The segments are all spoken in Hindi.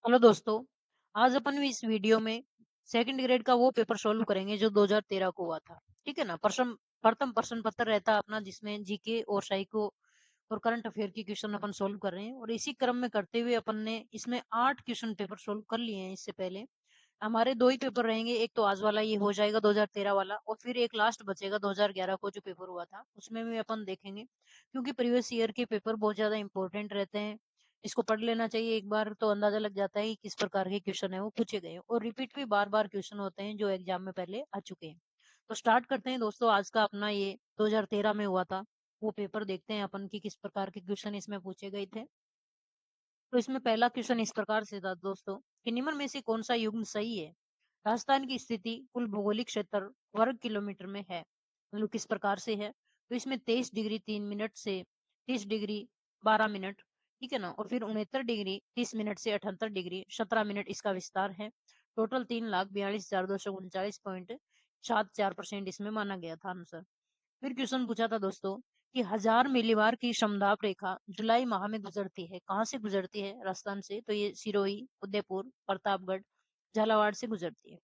हेलो दोस्तों, आज अपन इस वीडियो में सेकंड ग्रेड का वो पेपर सॉल्व करेंगे जो 2013 को हुआ था। ठीक है ना? प्रथम प्रश्न पत्र रहता है अपना, जिसमें जीके और साइको और करंट अफेयर की क्वेश्चन अपन सॉल्व कर रहे हैं, और इसी क्रम में करते हुए अपन ने इसमें 8 क्वेश्चन पेपर सॉल्व कर लिए हैं इससे पहले। हमारे 2 ही पेपर रहेंगे, एक तो आज वाला ये हो जाएगा 2013 वाला, और फिर एक लास्ट बचेगा 2011 को जो पेपर हुआ था, उसमें भी अपन देखेंगे। क्योंकि प्रीवियस ईयर के पेपर बहुत ज़्यादा इंपॉर्टेंट रहते हैं। इसको पढ़ लेना चाहिए एक बार, तो अंदाजा लग जाता है कि किस प्रकार के क्वेश्चन है वो पूछे गए हैं, और रिपीट भी बार-बार क्वेश्चन होते हैं जो एग्जाम में पहले आ चुके हैं। तो स्टार्ट करते हैं दोस्तों, आज का अपना ये 2013 में हुआ था, वो पेपर देखते हैं अपन की किस प्रकार के क्वेश्चन इसमें पूछे गए थे। तो इसमें पहला क्वेश्चन इस प्रकार से था दोस्तों कि निम्न में से कौन सा युग्म सही है? राजस्थान की स्थिति कुल भौगोलिक क्षेत्र वर्ग किलोमीटर में है। मतलब किस प्रकार से है? तो इसमें 23 डिग्री 3 मिनट से 30 डिग्री 12 मिनट, ठीक है ना? और फिर 69 डिग्री 30 मिनट से 78 डिग्री 17 मिनट इसका विस्तार है। टोटल 3,42,249.74% इसमें माना गया था आंसर। फिर क्वेश्चन पूछा था दोस्तों कि 1000 मिलीबार की समदाब रेखा जुलाई माह में गुजरती है। कहाँ से गुजरती है? राजस्थान से। तो ये सिरोही, उदयपुर, प्रतापगढ़, झालावाड़ से गुजरती है।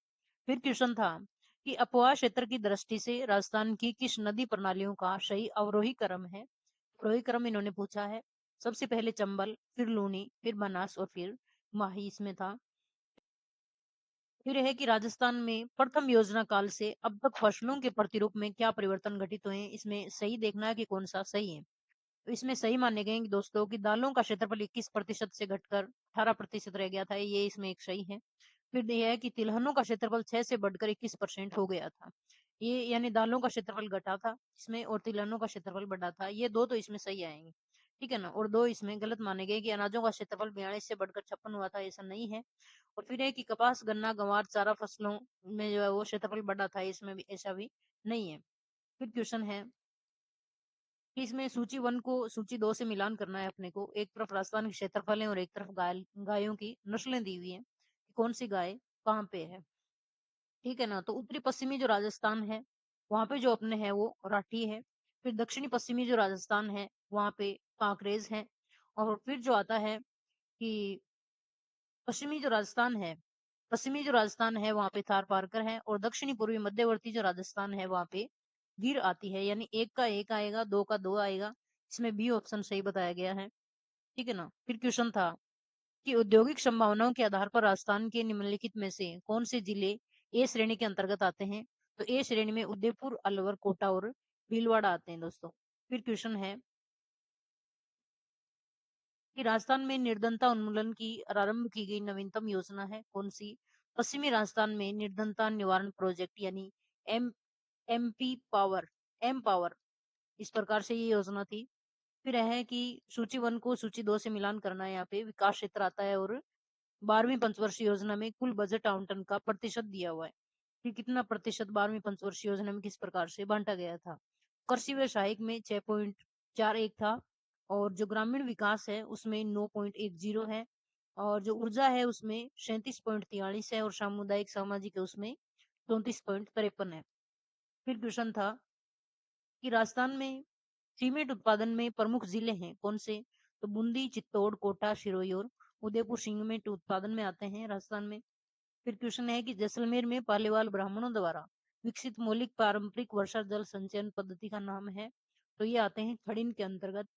फिर क्वेश्चन था कि अपवाह क्षेत्र की दृष्टि से राजस्थान की किस नदी प्रणालियों का सही अवरोही क्रम है? अवरोही क्रम इन्होंने पूछा है। सबसे पहले चंबल, फिर लूनी, फिर बनास और फिर माही इसमें था। फिर है कि राजस्थान में प्रथम योजना काल से अब तक फसलों के प्रतिरूप में क्या परिवर्तन घटित हुए हैं? इसमें सही देखना है कि कौन सा सही है। तो इसमें सही माने गए हैं कि दोस्तों कि दालों का क्षेत्रफल 21% से घटकर 18% रह गया था, ये इसमें एक सही है। फिर ये है कि तिलहनों का क्षेत्रफल 6 से बढ़कर 21% हो गया था। ये यानी दालों का क्षेत्रफल घटा था इसमें, और तिलहनों का क्षेत्रफल बढ़ा था। ये दो तो इसमें सही आएंगे, ठीक है ना? और दो इसमें गलत माने गए कि अनाजों का क्षेत्रफल 42 से बढ़कर 56 हुआ था, ऐसा नहीं है। और फिर है कि कपास, गन्ना, गंवार, चारा फसलों में जो है वो क्षेत्रफल बढ़ा था, इसमें भी ऐसा भी नहीं है। फिर क्वेश्चन है कि इसमें सूची 1 को सूची 2 से मिलान करना है अपने को। एक तरफ राजस्थान के क्षेत्रफल है और एक तरफ गायों की नस्लें दी हुई हैं, कि कौन सी गाय कहाँ पे है, ठीक है ना? तो उत्तरी पश्चिमी जो राजस्थान है, वहां पे जो अपने है वो राठी है। फिर दक्षिणी पश्चिमी जो राजस्थान है, वहां पे कांकरेज है। और फिर जो आता है कि पश्चिमी जो राजस्थान है पश्चिमी जो राजस्थान है वहाँ पे थार पारकर है, और दक्षिणी पूर्वी मध्यवर्ती जो राजस्थान है वहाँ पे गिर आती है। यानी एक का एक आएगा, दो का दो आएगा। इसमें बी ऑप्शन सही बताया गया है, ठीक है ना? फिर क्वेश्चन था कि औद्योगिक संभावनाओं के आधार पर राजस्थान के निम्नलिखित में से कौन से जिले ए श्रेणी के अंतर्गत आते हैं? तो ए श्रेणी में उदयपुर, अलवर, कोटा और भीलवाड़ा आते हैं दोस्तों। फिर क्वेश्चन है कि राजस्थान में निर्धनता उन्मूलन की आरंभ की गई नवीनतम योजना है कौन सी? पश्चिमी राजस्थान में निर्धनता निवारण प्रोजेक्ट, यानी em empower empower, इस प्रकार से ये योजना थी। फिर है कि सूची 1 को सूची 2 से मिलान करना है, यहाँ पे विकास क्षेत्र आता है, और 12वीं पंचवर्षीय योजना में कुल बजट आवंटन का प्रतिशत दिया हुआ है कि कितना प्रतिशत 12वीं पंचवर्षीय योजना में किस प्रकार से बांटा गया था। कृषि व्यवसायिक में 6.41 था, और जो ग्रामीण विकास है उसमें 9.10 है, और जो ऊर्जा है उसमें 37.43 है, और सामुदायिक सामाजिक है उसमें 34.53 है। फिर क्वेश्चन था कि राजस्थान में सीमेंट उत्पादन में प्रमुख जिले हैं कौन से? तो बूंदी, चित्तौड़, कोटा, सिरोही और उदयपुर सीमेंट उत्पादन में आते हैं राजस्थान में। फिर क्वेश्चन है कि जैसलमेर में पालीवाल ब्राह्मणों द्वारा विकसित मौलिक पारंपरिक वर्षा जल संचयन पद्धति का नाम है? तो ये आते हैं खड़िन के अंतर्गत।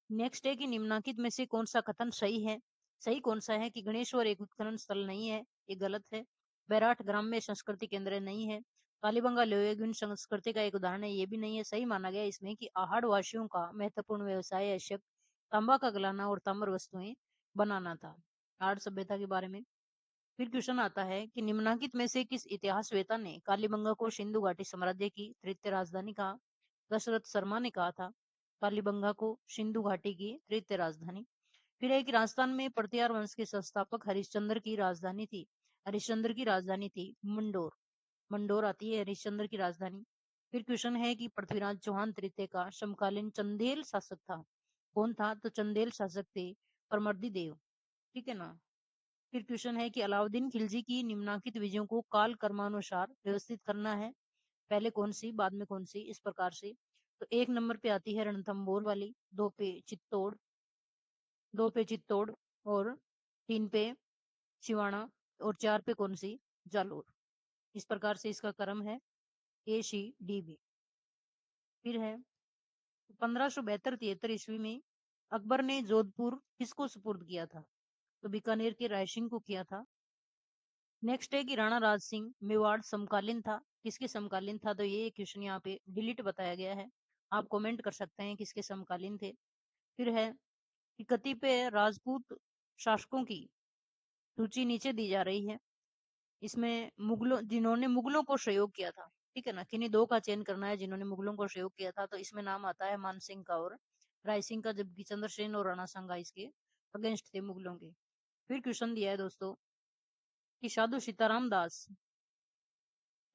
नेक्स्ट है कि निम्नलिखित में से कौन सा कथन सही है? सही कौन सा है कि गणेश्वर एक उत्खनन स्थल नहीं है, ये गलत है। बैराठ ग्राम्य संस्कृति केंद्र नहीं है। कालीबंगा लोहेगुन संस्कृति का एक उदाहरण है, ये भी नहीं है। सही माना गया इसमें कि आहड़ वासियों का महत्वपूर्ण व्यवसाय अशक तांबा का गलाना और ताम्र वस्तुएं बनाना था। आहड़ सभ्यता के बारे में। फिर क्वेश्चन आता है कि निम्नलिखित में से किस इतिहासवेता ने कालीबंगा को सिंधु घाटी साम्राज्य की तृतीय राजधानी कहा? दशरथ शर्मा ने कहा था कालीबंगा को सिंधु घाटी की तृतीय राजधानी। फिर है कि राजस्थान में प्रतिहार वंश के संस्थापक हरिश्चंद्र की राजधानी थी। हरिश्चंद्र की राजधानी थी मंडोर। मंडोर आती है हरिश्चंद्र की राजधानी। फिर क्वेश्चन है कि पृथ्वीराज चौहान तृतीय का समकालीन चंदेल शासक था। कौन था? तो चंदेल शासक थे परमर्दी देव, ठीक है ना? फिर क्वेश्चन है कि अलाउद्दीन खिलजी की निम्नलिखित विजयों को काल क्रमानुसार व्यवस्थित करना है। पहले कौन सी, बाद में कौन सी, इस प्रकार से। तो 1 नंबर पे आती है रणथंभौर वाली, 2 पे चित्तौड़, 2 पे चित्तौड़, और 3 पे छिवाणा और 4 पे कौन सी? जालोर। इस प्रकार से इसका क्रम है ए सी डी बी। फिर है 1572-73 ईस्वी में अकबर ने जोधपुर किसको सुपुर्द किया था? तो बीकानेर के राय सिंह को किया था। नेक्स्ट है कि राणा राज सिंह मेवाड़ समकालीन था, किसके समकालीन था? तो ये क्वेश्चन यहाँ पे डिलीट बताया गया है, आप कमेंट कर सकते हैं किसके समकालीन थे। फिर है कि कतिपय राजपूत शासकों की सूची नीचे दी जा रही है, इसमें मुगलों जिन्होंने मुगलों को सहयोग किया था, ठीक है ना, किन्हीं दो का चयन करना है जिन्होंने मुगलों को सहयोग किया था। तो इसमें नाम आता है मान सिंह का और राय सिंह का, जबकि चंद्रसेन और राणा सांगा इसके अगेंस्ट थे मुगलों के। फिर क्वेश्चन दिया है दोस्तों कि साधु सीताराम दास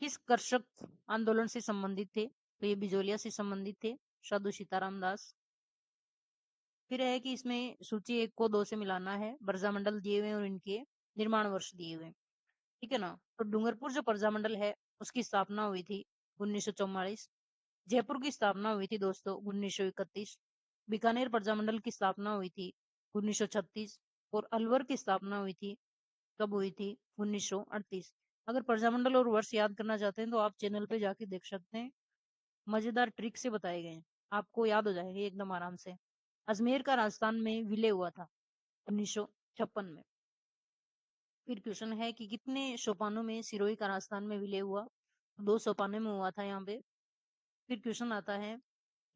किस कृषक आंदोलन से संबंधित थे? तो ये बिजोलिया से संबंधित थे साधु सीताराम दास। फिर है कि इसमें सूची 1 को 2 से मिलाना है, प्रजामंडल दिए हुए और इनके निर्माण वर्ष दिए हुए, ठीक है ना। तो डूंगरपुर जो प्रजामंडल है उसकी स्थापना हुई थी 1944। जयपुर की स्थापना हुई थी दोस्तों 1931। बीकानेर प्रजामंडल की स्थापना हुई थी 1936 और अलवर की स्थापना हुई थी, कब हुई थी? 1938। अगर प्रजामंडल और वर्ष याद करना चाहते हैं तो आप चैनल पे जाके देख सकते हैं, मजेदार ट्रिक से बताए गए हैं, आपको याद हो जाएगा एकदम आराम से। अजमेर का राजस्थान में विलय हुआ था 1956 में। फिर क्वेश्चन है कि कितने सोपानों में सिरोही का राजस्थान में विलय हुआ? 2 सोपानों में हुआ था यहाँ पे। फिर क्वेश्चन आता है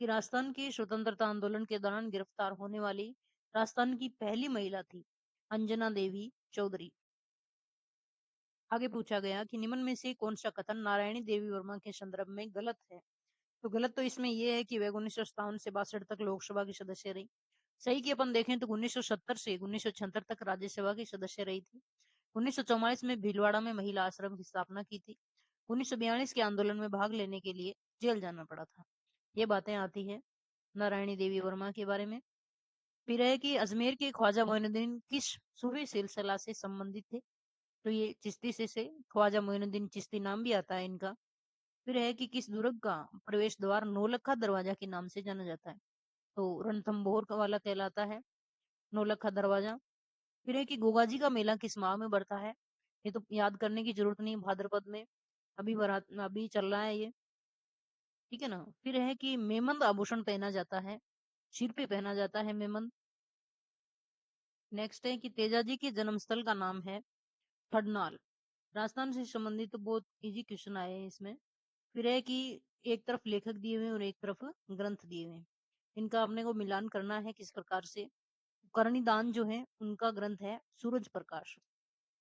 कि राजस्थान के स्वतंत्रता आंदोलन के दौरान गिरफ्तार होने वाली राजस्थान की पहली महिला थी अंजना देवी चौधरी। आगे पूछा गया कि निम्न में से कौन सा कथन नारायणी देवी वर्मा के संदर्भ में गलत है? तो गलत तो इसमें ये है कि वह 1957 से 62 तक लोकसभा की सदस्य रही। सही की अपन देखें तो 1970 से 1976 तक राज्यसभा की सदस्य रही थी। 1944 में भीलवाड़ा में महिला आश्रम की स्थापना की थी। 1942 के आंदोलन में भाग लेने के लिए जेल जाना पड़ा था। ये बातें आती है नारायणी देवी वर्मा के बारे में। फिर है कि अजमेर के ख्वाजा मोइनुद्दीन किस सूफी सिलसिला से संबंधित थे? तो ये चिश्ती से ख्वाजा मोइनुद्दीन चिश्ती नाम भी आता है इनका। फिर है कि किस दुर्ग का प्रवेश द्वार नौलखा दरवाजा के नाम से जाना जाता है? तो रणथंभौर का वाला कहलाता है नौलखा दरवाजा। फिर है कि गोगा जी का मेला किस माह में बढ़ता है? ये तो याद करने की जरूरत नहीं, भाद्रपद में। अभी चल रहा है ये, ठीक है ना। फिर है कि मेमंद आभूषण पहना जाता है, सिर पे पहना जाता है मेमंद। नेक्स्ट है कि तेजाजी के जन्मस्थल का नाम है थडनाल। राजस्थान से संबंधित तो बहुत इजी क्वेश्चन आए हैं इसमें। फिर है कि एक तरफ लेखक दिए हुए और एक तरफ ग्रंथ दिए हुए, इनका अपने को मिलान करना है किस प्रकार से। करणीदान जो है उनका ग्रंथ है सूरज प्रकाश,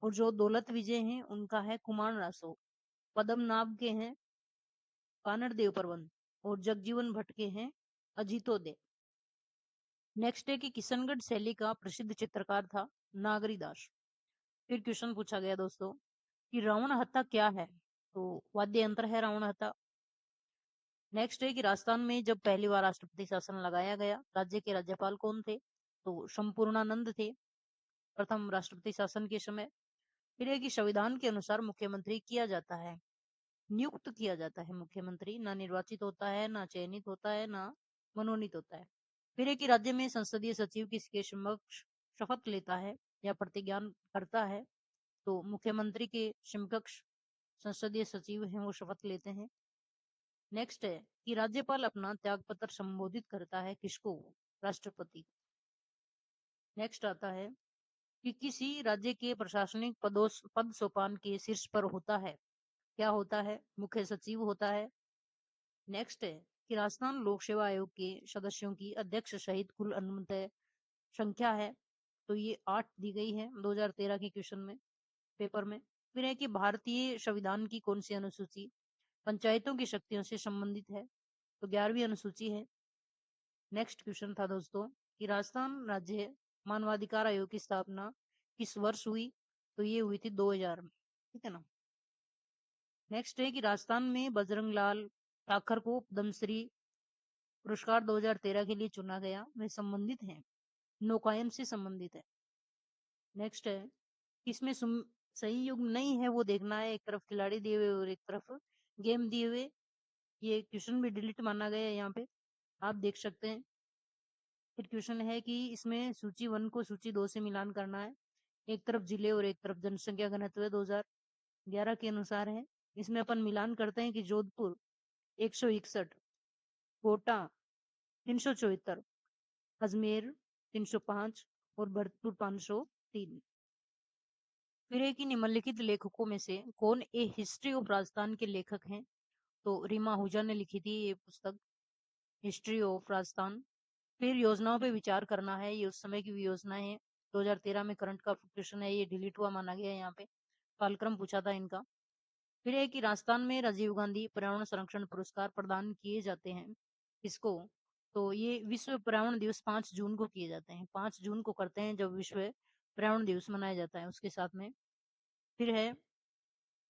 और जो दौलत विजय हैं उनका है कुमार रासो। पद्मनाभ के हैं कानड़ देव प्रबंध, और जगजीवन भट्ट के हैं अजीतोदय। नेक्स्ट है कि किशनगढ़ शैली का प्रसिद्ध चित्रकार था नागरीदास। फिर क्वेश्चन पूछा गया दोस्तों कि रावण हत्था क्या है? तो वाद्य यंत्र है रावण हत्था। नेक्स्ट है कि राजस्थान में जब पहली बार राष्ट्रपति शासन लगाया गया, राज्य के राज्यपाल कौन थे? तो संपूर्णानंद थे प्रथम राष्ट्रपति शासन के समय। फिर है कि संविधान के अनुसार मुख्यमंत्री किया जाता है, नियुक्त किया जाता है मुख्यमंत्री, ना निर्वाचित होता है, ना चयनित होता है, ना मनोनीत होता है। फिर है कि राज्य में संसदीय सचिव किसके समक्ष शपथ लेता है या प्रतिज्ञान करता है? तो मुख्यमंत्री के समकक्ष संसदीय सचिव हैं वो शपथ लेते हैं। नेक्स्ट है कि राज्यपाल अपना त्यागपत्र संबोधित करता है किसको? राष्ट्रपति। नेक्स्ट आता है कि किसी राज्य के प्रशासनिक पद सोपान के शीर्ष पर होता है, क्या होता है? मुख्य सचिव होता है। नेक्स्ट है कि राजस्थान लोक सेवा आयोग के सदस्यों की अध्यक्ष सहित कुल अनुमतः संख्या है, तो ये 8 दी गई है 2013 के क्वेश्चन में, पेपर में। फिर है कि भारतीय संविधान की कौन सी अनुसूची पंचायतों की शक्तियों से संबंधित है? तो 11वीं अनुसूची है। नेक्स्ट क्वेश्चन था दोस्तों कि राजस्थान राज्य मानवाधिकार आयोग की स्थापना किस वर्ष हुई? तो ये हुई थी 2000 में, ठीक है ना। नेक्स्ट है कि राजस्थान में बजरंग लाल ठाकर को पद्मश्री पुरस्कार 2013 के लिए चुना गया, वे संबंधित हैं नौकायन से संबंधित है। नेक्स्ट है इसमें सही युग नहीं है वो देखना है, एक तरफ खिलाड़ी दिए हुए और एक तरफ गेम दिए हुए। ये क्वेश्चन भी डिलीट माना गया है यहाँ पे, आप देख सकते हैं। फिर क्वेश्चन है कि इसमें सूची 1 को सूची 2 से मिलान करना है, एक तरफ जिले और एक तरफ जनसंख्या घनत्व 2011 के अनुसार है। इसमें अपन मिलान करते हैं कि जोधपुर 161, कोटा 374, अजमेर 305 और भरतपुर 503। फिर है कि निम्नलिखित लेखकों में से कौन ए हिस्ट्री ऑफ राजस्थान के लेखक हैं? तो रीमा आहूजा ने लिखी थी ये पुस्तक, हिस्ट्री ऑफ राजस्थान। फिर योजनाओं पे विचार करना है, ये उस समय की योजना है। 2013 में करंट का क्वेश्चन है, ये डिलीट हुआ माना गया है यहाँ पे, कालक्रम पूछा था इनका। फिर है कि राजस्थान में राजीव गांधी पर्यावरण संरक्षण पुरस्कार प्रदान किए जाते हैं, किसको? तो ये विश्व पर्यावरण दिवस 5 जून को किए जाते हैं, 5 जून को करते हैं जब विश्व पर्यावरण दिवस मनाया जाता है उसके साथ में। फिर है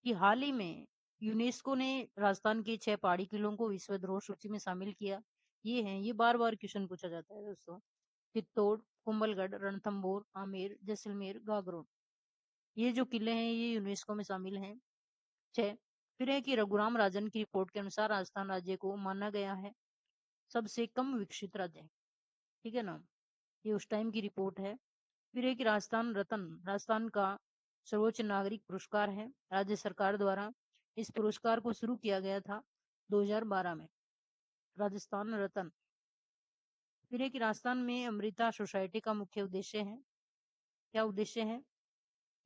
कि हाल ही में यूनेस्को ने राजस्थान के 6 पहाड़ी किलों को विश्व धरोहर सूची में शामिल किया। ये हैं, ये बार बार क्वेश्चन पूछा जाता है दोस्तों। चित्तौड़, कुंभलगढ़, रणथंभौर, आमेर, जैसलमेर, गागरोन, ये जो किले हैं ये यूनेस्को में शामिल हैं। 6। फिर है कि रघुराम राजन की रिपोर्ट के अनुसार राजस्थान राज्य को माना गया है सबसे कम विकसित राज्य, ठीक है ना, ये उस टाइम की रिपोर्ट है। फिर एक राजस्थान रत्न राजस्थान का सर्वोच्च नागरिक पुरस्कार है, राज्य सरकार द्वारा इस पुरस्कार को शुरू किया गया था 2012 में, राजस्थान रत्न। फिर एक राजस्थान में अमृता सोसाइटी का मुख्य उद्देश्य है, क्या उद्देश्य है?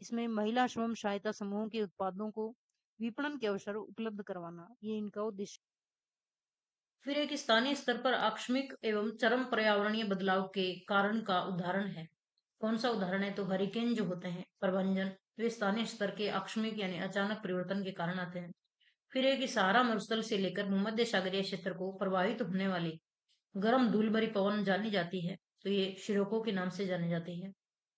इसमें महिला स्वयं सहायता समूहों के उत्पादों को विपणन के अवसर उपलब्ध करवाना, ये इनका उद्देश्य। फिर एक स्थानीय स्तर पर आकस्मिक एवं चरम पर्यावरणीय बदलाव के कारण का उदाहरण है, कौन सा उदाहरण है? तो हरिकेन जो होते हैं प्रबंधन, वे स्थानीय स्तर के आकस्मिक यानी अचानक परिवर्तन के कारण आते हैं। फिर एक सहारा मरुस्थल से लेकर भूमध्य सागरीय क्षेत्र को प्रभावित होने वाली गर्म धूल भरी पवन जानी जाती है, तो ये शिरोको के नाम से जानी जाती है।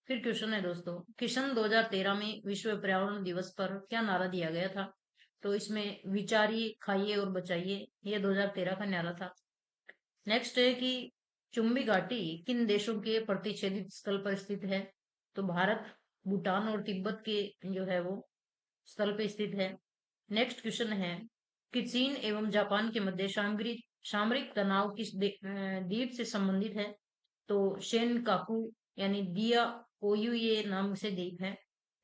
फिर क्वेश्चन है दोस्तों, किशन 2013 में विश्व पर्यावरण दिवस पर क्या नारा दिया गया था? तो इसमें विचारिए, खाइए और बचाइए, ये 2013 का नारा था। नेक्स्ट है कि चुंबी घाटी किन देशों के प्रतिच्छेदित स्थल पर स्थित है? तो भारत, भूटान और तिब्बत के जो है वो स्थल पे स्थित है। नेक्स्ट क्वेश्चन है कि चीन एवं जापान के मध्य सामरिक तनाव किस द्वीप से संबंधित है? तो शेनकाकू यानी दिया ओयू ये नाम से द्वीप है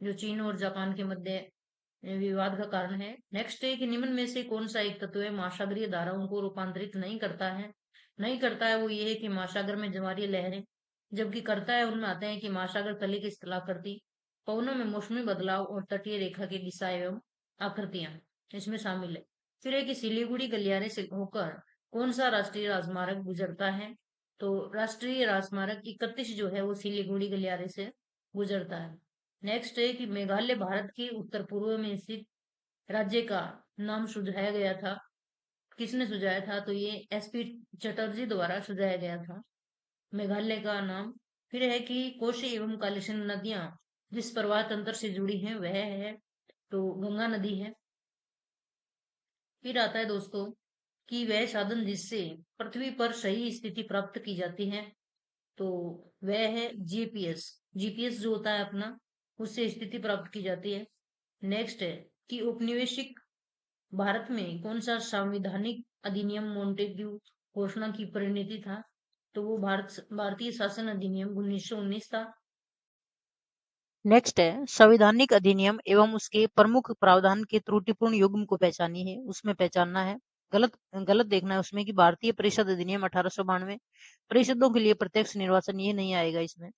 जो चीन और जापान के मध्य विवाद का कारण है। नेक्स्ट है कि निम्न में से कौन सा एक तत्व है महासागरीय धाराओं को रूपांतरित नहीं करता है वो ये है कि महासागर में ज्वारीय लहरें, जबकि करता है उनमें आते हैं कि महासागर तले की स्थलाकृति, पवनों में मौसमी बदलाव और तटीय रेखा की दिशा एवं आकृतियां इसमें शामिल है। फिर है कि सिलीगुड़ी गलियारे से होकर कौन सा राष्ट्रीय राजमार्ग गुजरता है? तो राष्ट्रीय राजमार्ग 31 जो है वो सिलीगुड़ी गलियारे से गुजरता है। नेक्स्ट है कि मेघालय भारत के उत्तर पूर्व में स्थित राज्य का नाम सुझाया गया था, किसने सुझाया था? तो ये एसपी चटर्जी द्वारा सुझाया गया था मेघालय का नाम। फिर है कि कोशी एवं कालीसिंध नदियां जिस प्रवाह तंत्र से जुड़ी हैं वह है तो गंगा नदी है। फिर आता है दोस्तों कि वह साधन जिससे पृथ्वी पर सही स्थिति प्राप्त की जाती है, तो वह है जीपीएस। जीपीएस जो होता है अपना, उससे स्थिति प्राप्त की जाती है। नेक्स्ट है कि औपनिवेशिक भारत में कौन सा संवैधानिक अधिनियम मोंटेग्यू घोषणा की परिणति था? तो वो भारतीय शासन अधिनियम 1919 था। नेक्स्ट है संवैधानिक अधिनियम एवं उसके प्रमुख प्रावधान के त्रुटिपूर्ण युग्म को पहचानी है, उसमें पहचानना है, गलत गलत देखना है उसमें कि भारतीय परिषद अधिनियम 1892 परिषदों के लिए प्रत्यक्ष निर्वाचन, ये नहीं आएगा इसमें,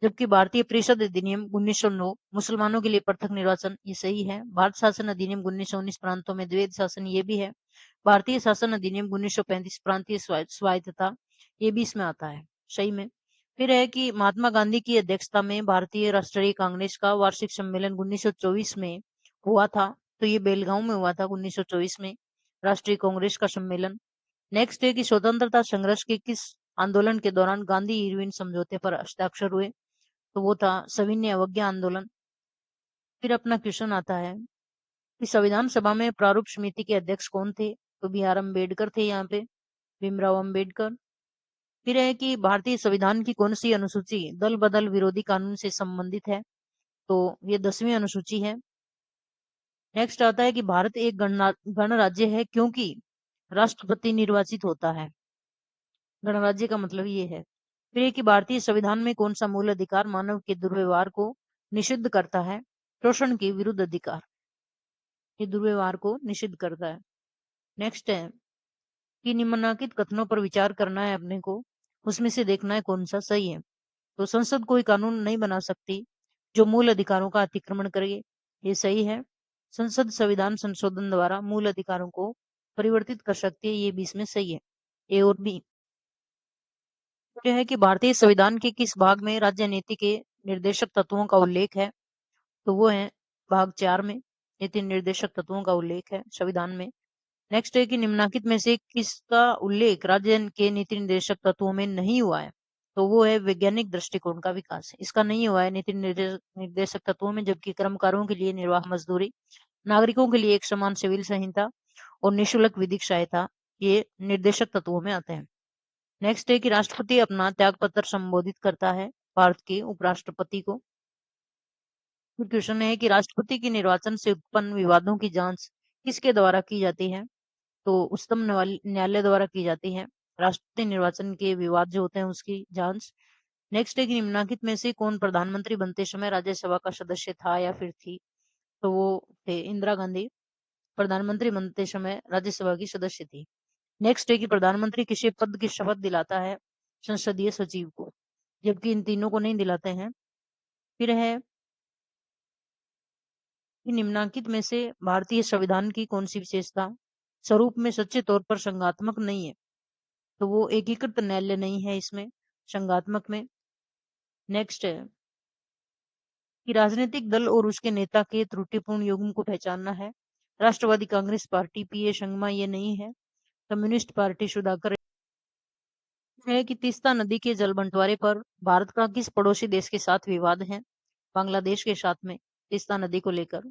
जबकि भारतीय परिषद अधिनियम 1909 मुसलमानों के लिए पृथक निर्वाचन, ये सही है। भारत शासन अधिनियम 1919 प्रांतों में द्वैध शासन, ये भी है। भारतीय शासन अधिनियम 1935 प्रांतीय स्वायत्तता, ये भी इसमें आता है, सही में। फिर है कि महात्मा गांधी की अध्यक्षता में भारतीय राष्ट्रीय कांग्रेस का वार्षिक सम्मेलन 1924 में हुआ था, तो ये बेलगांव में हुआ था 1924 में राष्ट्रीय कांग्रेस का सम्मेलन। नेक्स्ट है कि स्वतंत्रता संघर्ष के किस आंदोलन के दौरान गांधी इरविन समझौते पर हस्ताक्षर हुए? तो वो था सविनय अवज्ञा आंदोलन। फिर अपना क्वेश्चन आता है कि संविधान सभा में प्रारूप समिति के अध्यक्ष कौन थे? तो बी आर अम्बेडकर थे यहाँ पे, भीमराव अम्बेडकर। फिर है कि भारतीय संविधान की कौन सी अनुसूची दल बदल विरोधी कानून से संबंधित है? तो ये 10वीं अनुसूची है। नेक्स्ट आता है कि भारत एक गणराज्य है क्योंकि राष्ट्रपति निर्वाचित होता है, गणराज्य का मतलब ये है। फिर है कि भारतीय संविधान में कौन सा मूल अधिकार मानव के दुर्व्यवहार को निषिद्ध करता है शोषण के विरुद्ध अधिकार, ये दुर्व्यवहार को निषिद्ध करता है। नेक्स्ट है कि निम्नलिखित कथनों पर विचार करना है अपने को, उसमें से देखना है कौन सा सही है। तो संसद कोई कानून नहीं बना सकती जो मूल अधिकारों का अतिक्रमण करे, ये सही है। संसद संविधान संशोधन द्वारा मूल अधिकारों को परिवर्तित कर सकती है, ये भी इसमें सही है। ए और बी यह है कि भारतीय संविधान के किस भाग में राज्य नीति के निर्देशक तत्वों का उल्लेख है, तो वो है भाग 4 में नीति निर्देशक तत्वों का उल्लेख है संविधान में। नेक्स्ट है कि निम्नलिखित में से किसका उल्लेख राज्य के नीति निर्देशक तत्वों में नहीं हुआ है, तो वो है वैज्ञानिक दृष्टिकोण का विकास, इसका नहीं हुआ है नीति निर्देशक तत्वों में। जबकि कर्मकारों के लिए निर्वाह मजदूरी, नागरिकों के लिए एक समान सिविल संहिता और निःशुल्क विधिक सहायता, ये निर्देशक तत्वों में आते हैं। नेक्स्ट है कि राष्ट्रपति अपना त्याग पत्र संबोधित करता है भारत के उपराष्ट्रपति को। फिर क्वेश्चन है कि राष्ट्रपति के निर्वाचन से उत्पन्न विवादों की जांच किसके द्वारा की जाती है, तो उच्चतम न्यायालय द्वारा की जाती है राष्ट्रपति निर्वाचन के विवाद जो होते हैं उसकी जांच। नेक्स्ट है कि निम्नलिखित में से कौन प्रधानमंत्री बनते समय राज्यसभा का सदस्य था या फिर थी, तो वो थे इंदिरा गांधी, प्रधानमंत्री बनते समय राज्यसभा की सदस्य थी। नेक्स्ट है कि प्रधानमंत्री किसी पद की शपथ दिलाता है संसदीय सचिव को, जबकि इन तीनों को नहीं दिलाते हैं। फिर है कि निम्नलिखित में से भारतीय संविधान की कौन सी विशेषता स्वरूप में सच्चे तौर पर संघात्मक नहीं है, तो वो एकीकृत न्यायालय नहीं है इसमें संघात्मक में। नेक्स्ट है कि राजनीतिक दल और उसके नेता के त्रुटिपूर्ण युग्म को पहचानना है। राष्ट्रवादी कांग्रेस पार्टी पीए संगमा ये नहीं है। कम्युनिस्ट पार्टी सुधाकर है कि तीस्ता नदी के जल बंटवारे पर भारत का किस पड़ोसी देश के साथ विवाद है, बांग्लादेश के साथ में तीस्ता नदी को लेकर।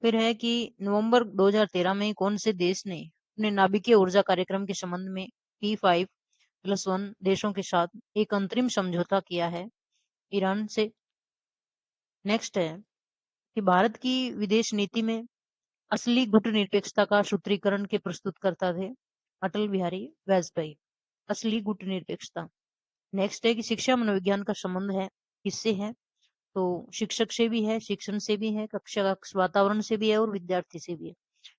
फिर है कि नवंबर 2013 में कौन से देश ने अपने नाभिकीय ऊर्जा कार्यक्रम के संबंध में P5+1 देशों के साथ एक अंतरिम समझौता किया है, ईरान से। नेक्स्ट है कि भारत की विदेश नीति में असली गुटनिरपेक्षता का सूत्रीकरण के प्रस्तुतकर्ता थे अटल बिहारी वाजपेयी, असली गुटनिरपेक्षता। नेक्स्ट है कि शिक्षा मनोविज्ञान का संबंध है किससे है, तो शिक्षक से भी है, शिक्षण से भी है, कक्षा वातावरण से भी है और विद्यार्थी से भी है,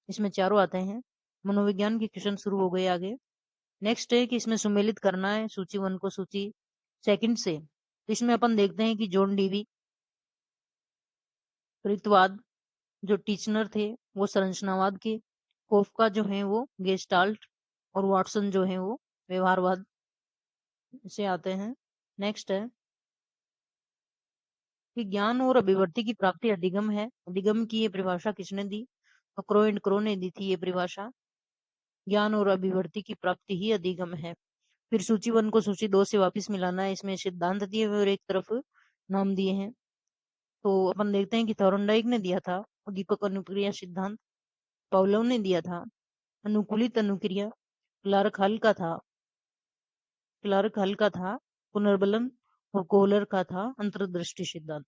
इसमें चारों आते हैं। मनोविज्ञान के क्वेश्चन शुरू हो गए आगे। नेक्स्ट है कि इसमें सुमेलित करना है सूची 1 को सूची 2 से। तो इसमें अपन देखते हैं कि जॉन डीवी ऋतवाद जो टीचनर थे वो संरचनावाद के, कोफका जो है वो गेस्टाल्ट और वाटसन जो है वो व्यवहारवाद से आते हैं। नेक्स्ट है कि ज्ञान और अभिव्यक्ति की प्राप्ति अधिगम है, अधिगम की ये परिभाषा किसने दी, तो क्रो एंड क्रो ने दी थी ये परिभाषा। ज्ञान और अभिव्यक्ति की प्राप्ति ही अधिगम है। फिर सूची 1 को सूची 2 से वापस मिलाना है, इसमें सिद्धांत दिए हुए और एक तरफ नाम दिए हैं। तो अपन देखते हैं कि थॉर्नडाइक ने दिया था उद्दीपक अनुक्रिया सिद्धांत, पावलोव ने दिया था अनुकूलित अनुक्रिया, क्लार्क हल का था पुनर्बलन और कोहलर का था अंतर्दृष्टि सिद्धांत।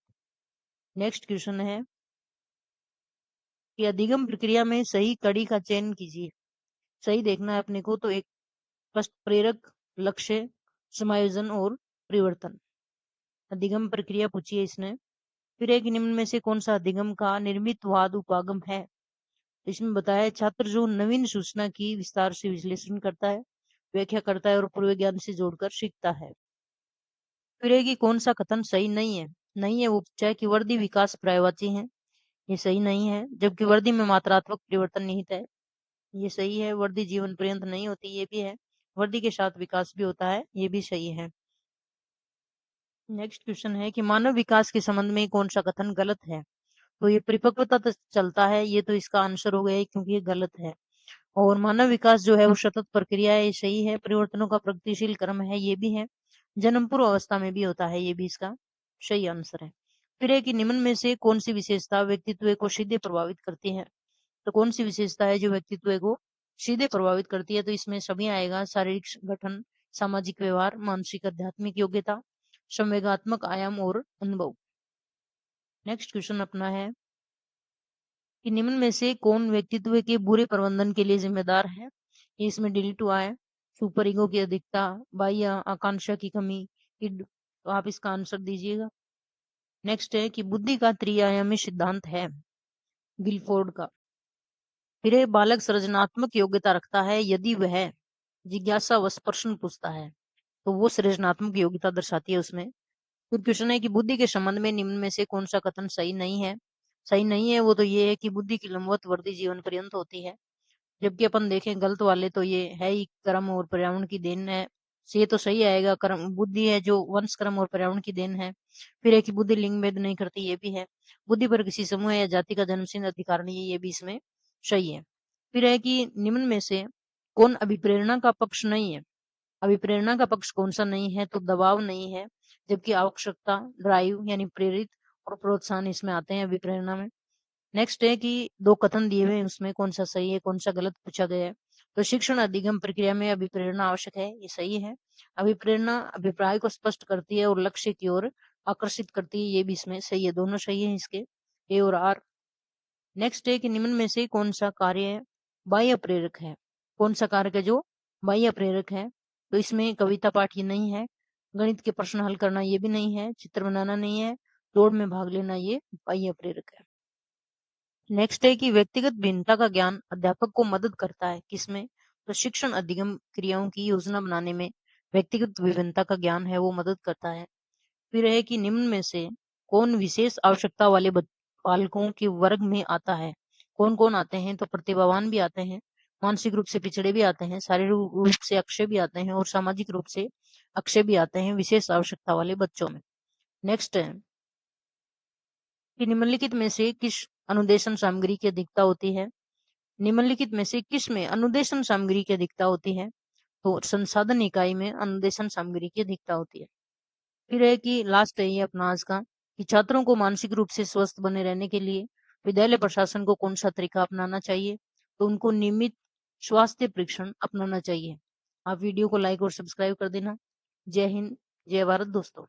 नेक्स्ट क्वेश्चन है कि अधिगम प्रक्रिया में सही कड़ी का चयन कीजिए। सही देखना है अपने को, तो एक प्रेरक, लक्ष्य, समायोजन और परिवर्तन, अधिगम प्रक्रिया पूछी है इसने। फिर एक निम्न में से कौन सा अधिगम का निर्मित वाद उपागम है, इसमें बताया है छात्र जो नवीन सूचना की विस्तार से विश्लेषण करता है, व्याख्या करता है और पूर्व ज्ञान से जोड़कर सीखता है। फिर है कि कौन सा कथन सही नहीं है, नहीं है वो पूछा है कि वर्दी विकास पर्यायवाची है, ये सही नहीं है। जबकि वर्दी में मात्रात्मक परिवर्तन निहित है, ये सही है। वर्दी जीवन पर्यंत नहीं होती, ये भी है। वर्दी के साथ विकास भी होता है, ये भी सही है। नेक्स्ट क्वेश्चन है कि मानव विकास के संबंध में कौन सा कथन गलत है, तो ये परिपक्वता तक चलता है, ये तो इसका आंसर हो गया है क्योंकि ये गलत है। और मानव विकास जो है वो सतत प्रक्रिया है, ये सही है। परिवर्तनों का प्रगतिशील क्रम है, ये भी है। जन्म पूर्व अवस्था में भी होता है, ये भी इसका सही आंसर है। फिर है कि निम्न में से कौन सी विशेषता व्यक्तित्व को सीधे प्रभावित करती है, तो कौन सी विशेषता है जो व्यक्तित्व को सीधे प्रभावित करती है, तो इसमें सभी आएगा शारीरिक गठन, सामाजिक व्यवहार, मानसिक आध्यात्मिक योग्यता, संवेगात्मक आयाम और अनुभव। नेक्स्ट क्वेश्चन अपना है कि निम्न में से कौन व्यक्तित्व के बुरे प्रबंधन के लिए जिम्मेदार है, ये इसमें डिलीट हुआ है। सुपर ईगो की अधिकता, बाह्य आकांक्षा की कमी, इड, तो आप इसका आंसर दीजिएगा। नेक्स्ट है कि बुद्धि का त्रिआयामी सिद्धांत है गिलफोर्ड का। फिर ये बालक सृजनात्मक योग्यता रखता है यदि वह जिज्ञासावश प्रश्न पूछता है, तो वो सृजनात्मक योग्यता दर्शाती है उसमें। फिर क्वेश्चन है कि बुद्धि के संबंध में निम्न में से कौन सा कथन सही नहीं है। सही नहीं है वो तो ये है कि बुद्धि की लंबवत वृद्धि जीवन पर्यंत होती है, जबकि अपन देखें गलत वाले तो ये है ही कर्म और पर्यावरण की देन है। से ये तो सही आएगा, कर्म बुद्धि है जो वंश कर्म और पर्यावरण की देन है। फिर है कि बुद्धि लिंग भेद नहीं करती, ये भी है। बुद्धि पर किसी समूह या जाति का जन्मसिद्ध अधिकार नहीं है, ये भी इसमें सही है। फिर है कि निम्न में से कौन अभिप्रेरणा का पक्ष नहीं है। अभिप्रेरणा का पक्ष कौन सा नहीं है, तो दबाव नहीं है, जबकि आवश्यकता, ड्राइव यानी प्रेरित और प्रोत्साहन इसमें आते हैं अभिप्रेरणा में। नेक्स्ट है कि दो कथन दिए हुए हैं, उसमें कौन सा सही है कौन सा गलत पूछा गया है। तो शिक्षण अधिगम प्रक्रिया में अभिप्रेरणा आवश्यक है, ये सही है। अभिप्रेरणा अभिप्राय को स्पष्ट करती है और लक्ष्य की ओर आकर्षित करती है, ये भी इसमें सही है। दोनों सही है इसके, ए और आर। नेक्स्ट है कि निम्न में से कौन सा कार्य बाह्य प्रेरक है। कौन सा कार्य है जो बाह्य प्रेरक है, तो इसमें कविता पाठ ये नहीं है, गणित के प्रश्न हल करना ये भी नहीं है, चित्र बनाना नहीं है, दौड़ में भाग लेना ये बाह्य प्रेरक है। नेक्स्ट है कि व्यक्तिगत भिन्नता का ज्ञान अध्यापक को मदद करता है किसमें, तो शिक्षण अधिगम क्रियाओं की योजना बनाने में व्यक्तिगत विभिन्नता का ज्ञान है वो मदद करता है। फिर है कि निम्न में से कौन विशेष आवश्यकता वाले बालकों के वर्ग में आता है। कौन कौन आते हैं, तो प्रतिभावान भी आते हैं, मानसिक रूप से पिछड़े भी आते हैं, शारीरिक रूप से अक्षय भी आते हैं और सामाजिक रूप से अक्षय भी आते हैं विशेष आवश्यकता वाले बच्चों में। नेक्स्ट है कि निम्नलिखित में से किस अनुदेशन सामग्री की अधिकता होती है। निम्नलिखित में से किस में अनुदेशन सामग्री की अधिकता होती है, तो संसाधन इकाई में अनुदेशन सामग्री की अधिकता होती है। फिर है कि लास्ट है ये अपना आज का, कि छात्रों को मानसिक रूप से स्वस्थ बने रहने के लिए विद्यालय प्रशासन को कौन सा तरीका अपनाना चाहिए, तो उनको नियमित स्वास्थ्य परीक्षण अपनाना चाहिए। आप वीडियो को लाइक और सब्सक्राइब कर देना। जय हिंद, जय भारत दोस्तों।